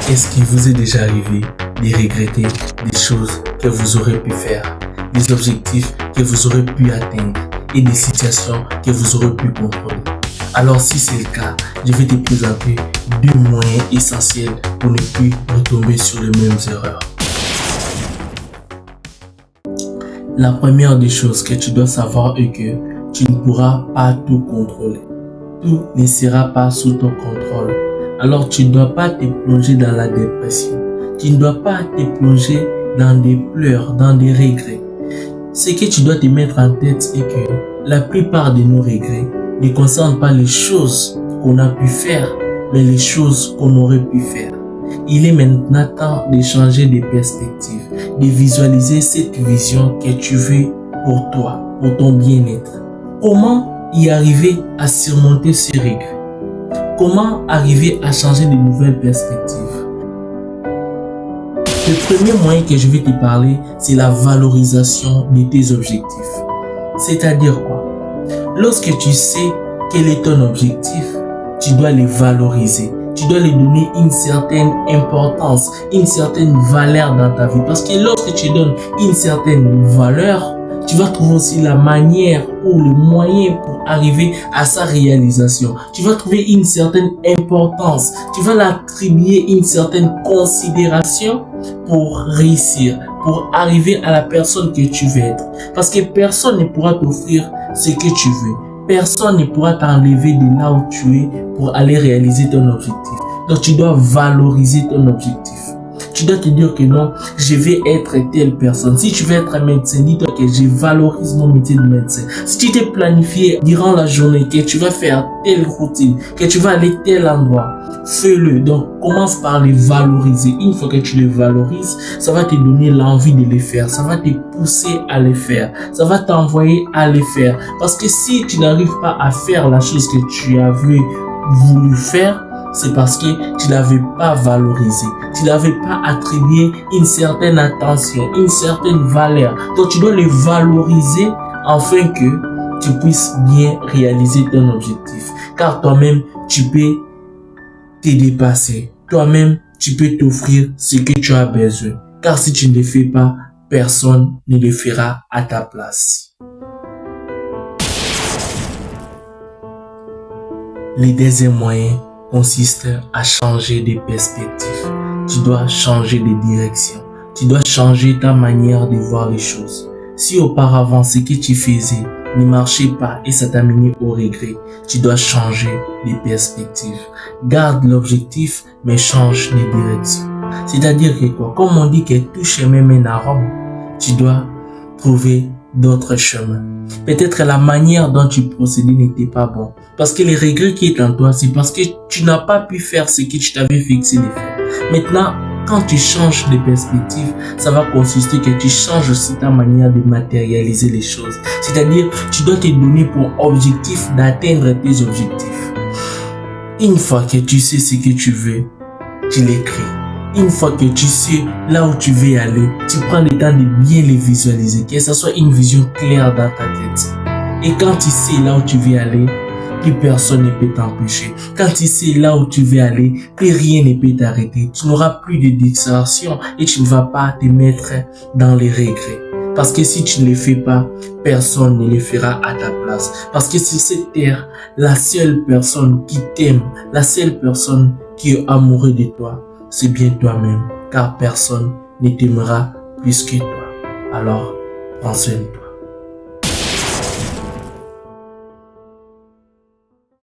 Est-ce qu'il vous est déjà arrivé de regretter des choses que vous aurez pu faire, des objectifs que vous aurez pu atteindre et des situations que vous aurez pu contrôler? Alors si c'est le cas, je vais te présenter deux moyens essentiels pour ne plus retomber sur les mêmes erreurs. La première des choses que tu dois savoir est que tu ne pourras pas tout contrôler. Tout ne sera pas sous ton contrôle. Alors tu ne dois pas te plonger dans la dépression. Tu ne dois pas te plonger dans des pleurs, dans des regrets. Ce que tu dois te mettre en tête est que la plupart de nos regrets ne concernent pas les choses qu'on a pu faire, mais les choses qu'on aurait pu faire. Il est maintenant temps de changer de perspective, de visualiser cette vision que tu veux pour toi, pour ton bien-être. Comment y arriver à surmonter ces regrets? Comment arriver à changer de nouvelles perspectives? Le premier moyen que je vais te parler, c'est la valorisation de tes objectifs. C'est-à-dire quoi? Lorsque tu sais quel est ton objectif, tu dois les valoriser. Tu dois lui donner une certaine importance, une certaine valeur dans ta vie. Parce que lorsque tu donnes une certaine valeur, tu vas trouver aussi la manière ou le moyen pour arriver à sa réalisation. Tu vas trouver une certaine importance. Tu vas l'attribuer une certaine considération pour réussir, pour arriver à la personne que tu veux être. Parce que personne ne pourra t'offrir ce que tu veux. Personne ne pourra t'enlever de là où tu es pour aller réaliser ton objectif. Donc tu dois valoriser ton objectif. Tu dois te dire que non, je vais être telle personne. Si tu veux être un médecin, dis-toi que je valorise mon métier de médecin. Si tu t'es planifié durant la journée que tu vas faire telle routine, que tu vas aller tel endroit, fais-le. Donc commence par les valoriser. Une fois que tu les valorises, ça va te donner l'envie de les faire. Ça va te pousser à les faire. Ça va t'envoyer à les faire. Parce que si tu n'arrives pas à faire la chose que tu avais voulu faire, c'est parce que tu l'avais pas valorisé. Tu n'avais pas attribué une certaine attention, une certaine valeur. Donc tu dois les valoriser afin que tu puisses bien réaliser ton objectif. Car toi-même, tu peux te dépasser. Toi-même, tu peux t'offrir ce que tu as besoin. Car si tu ne le fais pas, personne ne le fera à ta place. Le deuxième moyen consiste à changer de perspective. Tu dois changer de direction. Tu dois changer ta manière de voir les choses. Si auparavant ce que tu faisais ne marchait pas et ça t'a mené au regret, tu dois changer de perspective. Garde l'objectif mais change de direction. C'est-à-dire que quoi? Comme on dit que tout chemin mène à Rome, tu dois trouver d'autres chemins. Peut-être la manière dont tu procédais n'était pas bon. Parce que les regrets qui est en toi, c'est parce que tu n'as pas pu faire ce que tu t'avais fixé de faire. Maintenant, quand tu changes de perspective, ça va consister que tu changes aussi ta manière de matérialiser les choses. C'est-à-dire, tu dois te donner pour objectif d'atteindre tes objectifs. Une fois que tu sais ce que tu veux, tu l'écris. Une fois que tu sais là où tu veux aller, tu prends le temps de bien les visualiser, que ce soit une vision claire dans ta tête. Et quand tu sais là où tu veux aller, plus personne ne peut t'empêcher. Quand tu sais là où tu veux aller, plus rien ne peut t'arrêter. Tu n'auras plus de distraction et tu ne vas pas te mettre dans les regrets. Parce que si tu ne le fais pas, personne ne le fera à ta place. Parce que sur cette terre, la seule personne qui t'aime, la seule personne qui est amoureuse de toi, c'est bien toi-même. Car personne ne t'aimera plus que toi. Alors, prends soin de toi.